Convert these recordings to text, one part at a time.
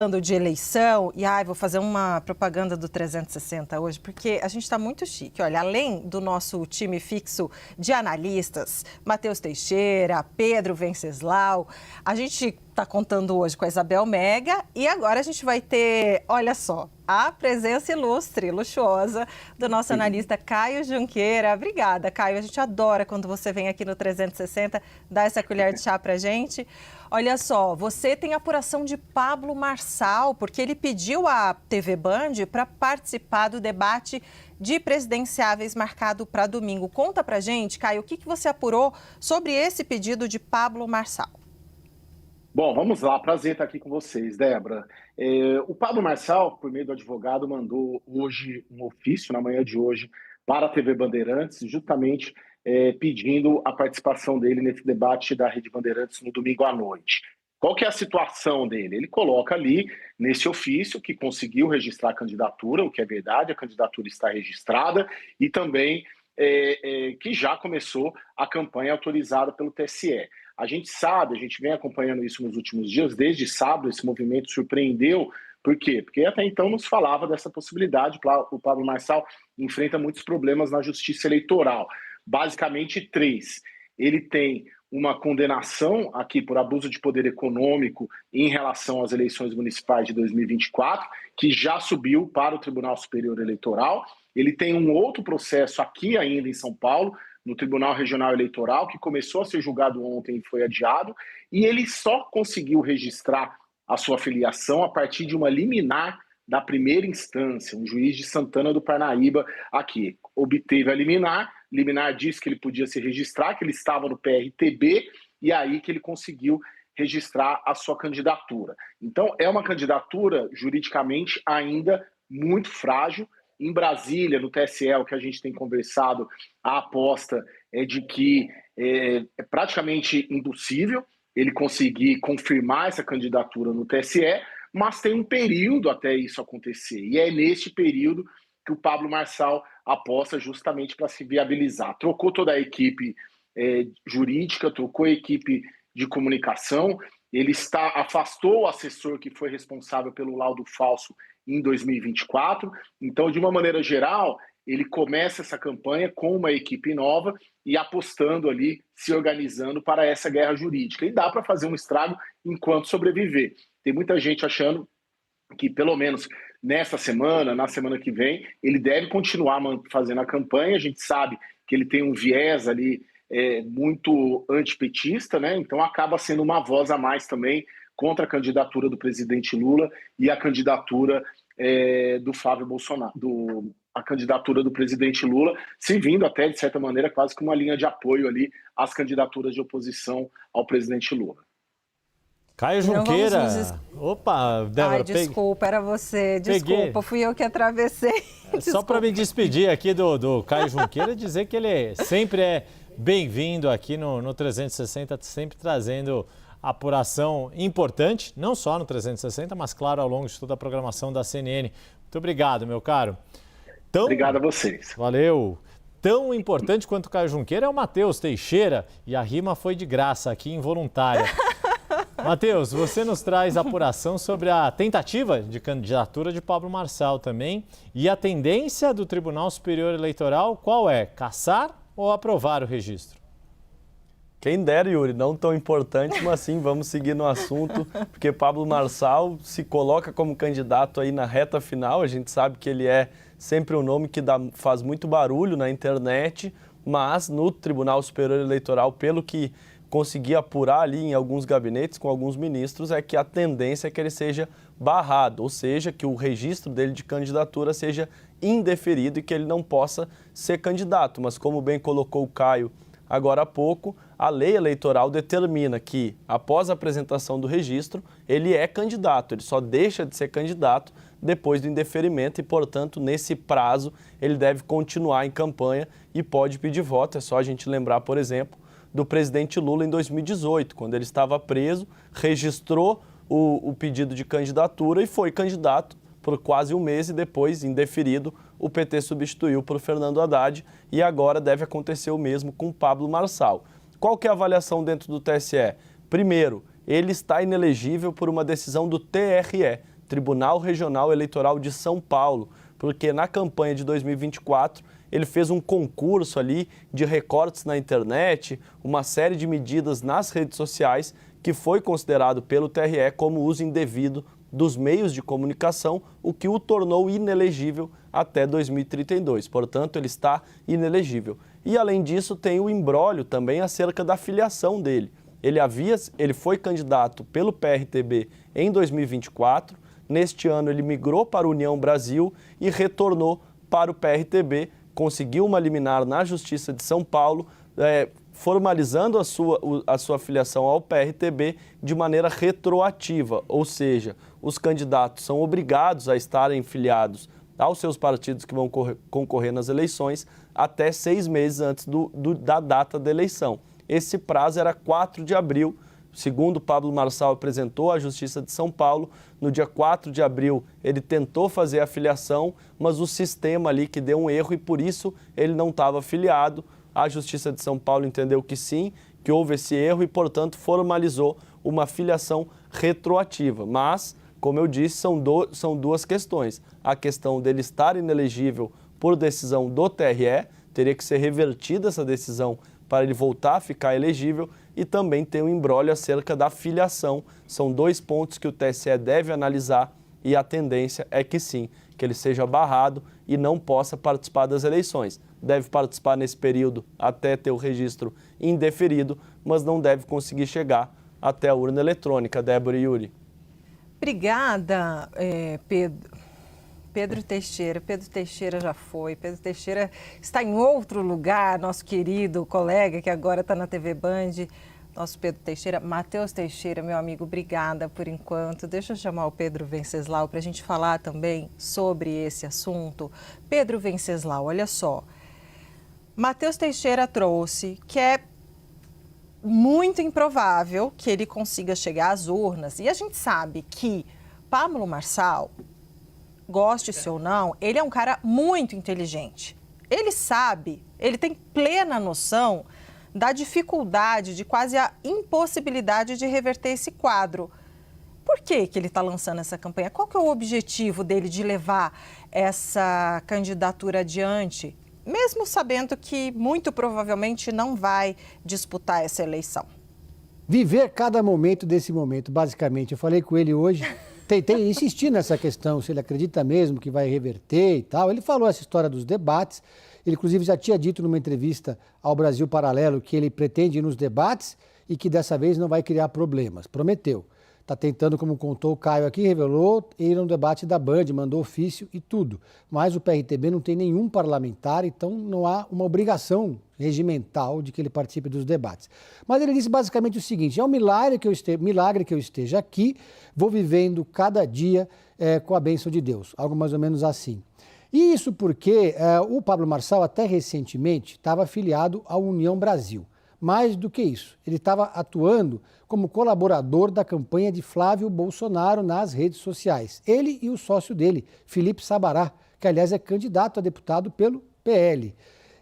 Falando de eleição, e vou fazer uma propaganda do 360 hoje, porque a gente está muito chique. Olha, além do nosso time fixo de analistas, Matheus Teixeira, Pedro Venceslau, a gente está contando hoje com a Isabel Mega e agora a gente vai ter, olha só, a presença ilustre, luxuosa do nosso analista Caio Junqueira. Obrigada, Caio. A gente adora quando você vem aqui no 360 dar essa colher de chá pra gente. Olha só, você tem apuração de Pablo Marçal, porque ele pediu à TV Band para participar do debate de presidenciáveis marcado para domingo. Conta pra gente, Caio, o que você apurou sobre esse pedido de Pablo Marçal? Bom, vamos lá. Prazer estar aqui com vocês, Débora. O Pablo Marçal, por meio do advogado, mandou hoje um ofício, na manhã de hoje, para a TV Bandeirantes, justamente pedindo a participação dele nesse debate da Rede Bandeirantes no domingo à noite. Qual que é a situação dele? Ele coloca ali, nesse ofício, que conseguiu registrar a candidatura, o que é verdade, a candidatura está registrada, e também que já começou a campanha autorizada pelo TSE. A gente sabe, a gente vem acompanhando isso nos últimos dias, desde sábado esse movimento surpreendeu. Por quê? Porque até então nos falava dessa possibilidade. O Pablo Marçal enfrenta muitos problemas na justiça eleitoral, basicamente 3. Ele tem uma condenação aqui por abuso de poder econômico em relação às eleições municipais de 2024, que já subiu para o Tribunal Superior Eleitoral. Ele tem um outro processo aqui ainda em São Paulo, no Tribunal Regional Eleitoral, que começou a ser julgado ontem e foi adiado, e ele só conseguiu registrar a sua filiação a partir de uma liminar da primeira instância. Um juiz de Santana do Parnaíba aqui obteve a liminar disse que ele podia se registrar, que ele estava no PRTB, e aí que ele conseguiu registrar a sua candidatura. Então, é uma candidatura juridicamente ainda muito frágil. Em Brasília, no TSE, o que a gente tem conversado, a aposta é de que é praticamente impossível ele conseguir confirmar essa candidatura no TSE, mas tem um período até isso acontecer. E é neste período que o Pablo Marçal aposta justamente para se viabilizar. Trocou toda a equipe jurídica, trocou a equipe de comunicação, ele afastou o assessor que foi responsável pelo laudo falso em 2024. Então, de uma maneira geral, ele começa essa campanha com uma equipe nova e apostando ali, se organizando para essa guerra jurídica. E dá para fazer um estrago enquanto sobreviver. Tem muita gente achando que, pelo menos nesta semana, na semana que vem, ele deve continuar fazendo a campanha. A gente sabe que ele tem um viés ali muito antipetista, né? Então acaba sendo uma voz a mais também contra a candidatura do presidente Lula e a candidatura do Flávio Bolsonaro, a candidatura do presidente Lula, servindo até, de certa maneira, quase como uma linha de apoio ali às candidaturas de oposição ao presidente Lula. Caio Junqueira. Opa, Débora. Desculpa, era você. Desculpa, fui eu que atravessei. Só para me despedir aqui do Caio Junqueira, dizer que ele sempre é bem-vindo aqui no 360, sempre trazendo apuração importante, não só no 360, mas claro, ao longo de toda a programação da CNN. Muito obrigado, meu caro. Obrigado a vocês. Valeu. Tão importante quanto o Caio Junqueira é o Matheus Teixeira, e a rima foi de graça aqui, involuntária. Matheus, você nos traz apuração sobre a tentativa de candidatura de Pablo Marçal também, e a tendência do Tribunal Superior Eleitoral, qual é? Cassar ou aprovar o registro? Quem dera, Yuri, não tão importante, mas sim, vamos seguir no assunto, porque Pablo Marçal se coloca como candidato aí na reta final. A gente sabe que ele é sempre um nome que faz muito barulho na internet, mas no Tribunal Superior Eleitoral, pelo que consegui apurar ali em alguns gabinetes com alguns ministros, é que a tendência é que ele seja barrado, ou seja, que o registro dele de candidatura seja indeferido e que ele não possa ser candidato. Mas como bem colocou o Caio agora há pouco, a lei eleitoral determina que, após a apresentação do registro, ele é candidato, ele só deixa de ser candidato depois do indeferimento e, portanto, nesse prazo, ele deve continuar em campanha e pode pedir voto. É só a gente lembrar, por exemplo, do presidente Lula em 2018, quando ele estava preso, registrou o pedido de candidatura e foi candidato por quase um mês e depois, indeferido, o PT substituiu por Fernando Haddad e agora deve acontecer o mesmo com Pablo Marçal. Qual que é a avaliação dentro do TSE? Primeiro, ele está inelegível por uma decisão do TRE, Tribunal Regional Eleitoral de São Paulo, porque na campanha de 2024 ele fez um concurso ali de recortes na internet, uma série de medidas nas redes sociais que foi considerado pelo TRE como uso indevido dos meios de comunicação, o que o tornou inelegível até 2032. Portanto, ele está inelegível. E, além disso, tem o imbróglio também acerca da filiação dele. Ele foi candidato pelo PRTB em 2024, neste ano ele migrou para a União Brasil e retornou para o PRTB, conseguiu uma liminar na Justiça de São Paulo, formalizando a sua filiação ao PRTB de maneira retroativa, ou seja, os candidatos são obrigados a estarem filiados aos seus partidos que vão concorrer nas eleições até 6 meses antes da data da eleição. Esse prazo era 4 de abril, segundo Pablo Marçal apresentou à Justiça de São Paulo. No dia 4 de abril ele tentou fazer a filiação, mas o sistema ali que deu um erro e por isso ele não estava filiado. A Justiça de São Paulo entendeu que sim, que houve esse erro e, portanto, formalizou uma filiação retroativa. Mas, como eu disse, são duas questões. A questão dele estar inelegível por decisão do TRE, teria que ser revertida essa decisão para ele voltar a ficar elegível, e também tem um imbróglio acerca da filiação. São 2 pontos que o TSE deve analisar e a tendência é que sim, que ele seja barrado e não possa participar das eleições. Deve participar nesse período até ter o registro indeferido, mas não deve conseguir chegar até a urna eletrônica. Débora e Yuri. Obrigada, Pedro Teixeira. Pedro Teixeira já foi. Pedro Teixeira está em outro lugar, nosso querido colega que agora está na TV Band. Nosso Pedro Teixeira. Matheus Teixeira, meu amigo, obrigada por enquanto. Deixa eu chamar o Pedro Venceslau para a gente falar também sobre esse assunto. Pedro Venceslau, olha só. Matheus Teixeira trouxe que é muito improvável que ele consiga chegar às urnas. E a gente sabe que Pablo Marçal, goste-se ou não, ele é um cara muito inteligente. Ele sabe, ele tem plena noção da dificuldade, de quase a impossibilidade de reverter esse quadro. Por que ele está lançando essa campanha? Qual que é o objetivo dele de levar essa candidatura adiante, mesmo sabendo que muito provavelmente não vai disputar essa eleição? Viver cada momento desse momento, basicamente. Eu falei com ele hoje, tentei insistir nessa questão, se ele acredita mesmo que vai reverter e tal. Ele falou essa história dos debates. Ele, inclusive, já tinha dito numa entrevista ao Brasil Paralelo que ele pretende ir nos debates e que dessa vez não vai criar problemas. Prometeu. Está tentando, como contou o Caio aqui, revelou, ir no debate da Band, mandou ofício e tudo. Mas o PRTB não tem nenhum parlamentar, então não há uma obrigação regimental de que ele participe dos debates. Mas ele disse basicamente o seguinte: é um milagre que eu esteja aqui, vou vivendo cada dia com a bênção de Deus. Algo mais ou menos assim. E isso porque o Pablo Marçal, até recentemente, estava afiliado à União Brasil. Mais do que isso, ele estava atuando como colaborador da campanha de Flávio Bolsonaro nas redes sociais. Ele e o sócio dele, Felipe Sabará, que aliás é candidato a deputado pelo PL.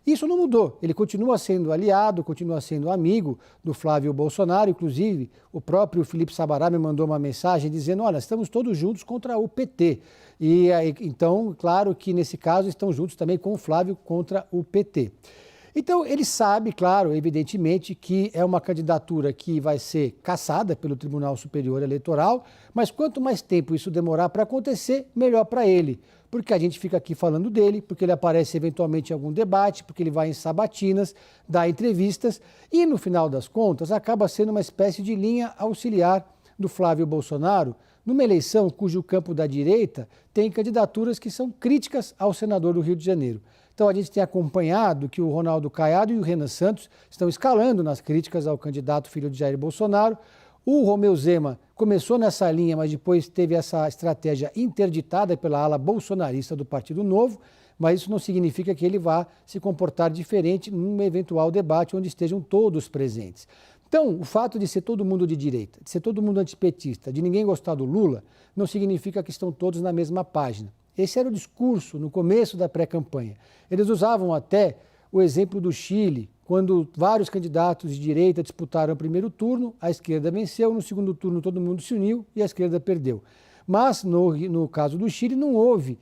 Isso não mudou, ele continua sendo aliado, continua sendo amigo do Flávio Bolsonaro. Inclusive, o próprio Felipe Sabará me mandou uma mensagem dizendo: olha, estamos todos juntos contra o PT. E então, claro que nesse caso estão juntos também com o Flávio contra o PT. Então, ele sabe, claro, evidentemente, que é uma candidatura que vai ser cassada pelo Tribunal Superior Eleitoral, mas quanto mais tempo isso demorar para acontecer, melhor para ele. Porque a gente fica aqui falando dele, porque ele aparece eventualmente em algum debate, porque ele vai em sabatinas, dá entrevistas e, no final das contas, acaba sendo uma espécie de linha auxiliar do Flávio Bolsonaro, numa eleição cujo campo da direita tem candidaturas que são críticas ao senador do Rio de Janeiro. Então, a gente tem acompanhado que o Ronaldo Caiado e o Renan Santos estão escalando nas críticas ao candidato filho de Jair Bolsonaro. O Romeu Zema começou nessa linha, mas depois teve essa estratégia interditada pela ala bolsonarista do Partido Novo, mas isso não significa que ele vá se comportar diferente num eventual debate onde estejam todos presentes. Então, o fato de ser todo mundo de direita, de ser todo mundo antipetista, de ninguém gostar do Lula, não significa que estão todos na mesma página. Esse era o discurso no começo da pré-campanha. Eles usavam até o exemplo do Chile, quando vários candidatos de direita disputaram o primeiro turno, a esquerda venceu, no segundo turno todo mundo se uniu e a esquerda perdeu. Mas no caso do Chile não houve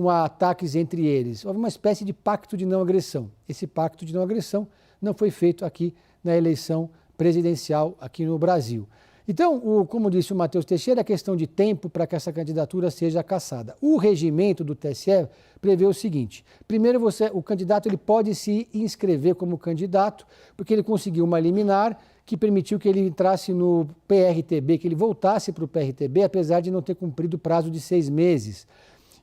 ataques entre eles, houve uma espécie de pacto de não agressão. Esse pacto de não agressão não foi feito aqui na eleição presidencial aqui no Brasil. Então, como disse o Matheus Teixeira, é questão de tempo para que essa candidatura seja cassada. O regimento do TSE prevê o seguinte: primeiro, o candidato ele pode se inscrever como candidato, porque ele conseguiu uma liminar que permitiu que ele entrasse no PRTB, que ele voltasse para o PRTB, apesar de não ter cumprido o prazo de 6 meses.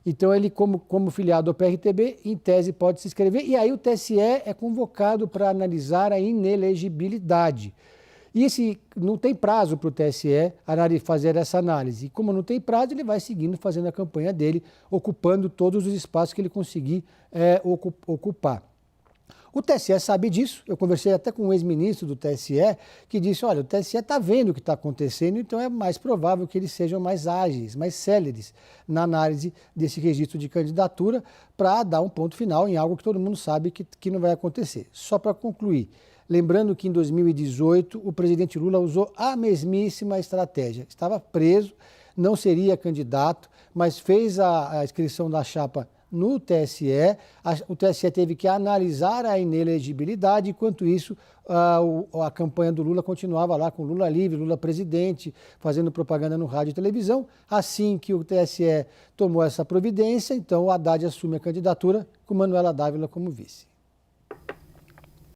Então, ele, como filiado ao PRTB, em tese pode se inscrever, e aí o TSE é convocado para analisar a inelegibilidade. E não tem prazo para o TSE fazer essa análise. E como não tem prazo, ele vai seguindo fazendo a campanha dele, ocupando todos os espaços que ele conseguir ocupar. O TSE sabe disso. Eu conversei até com um ex-ministro do TSE que disse, olha, o TSE está vendo o que está acontecendo, então é mais provável que eles sejam mais ágeis, mais céleres na análise desse registro de candidatura para dar um ponto final em algo que todo mundo sabe que não vai acontecer. Só para concluir, lembrando que em 2018 o presidente Lula usou a mesmíssima estratégia. Estava preso, não seria candidato, mas fez a inscrição da chapa no TSE. O TSE teve que analisar a inelegibilidade, enquanto isso a campanha do Lula continuava lá com Lula livre, Lula presidente, fazendo propaganda no rádio e televisão. Assim que o TSE tomou essa providência, então o Haddad assume a candidatura com Manuela Dávila como vice.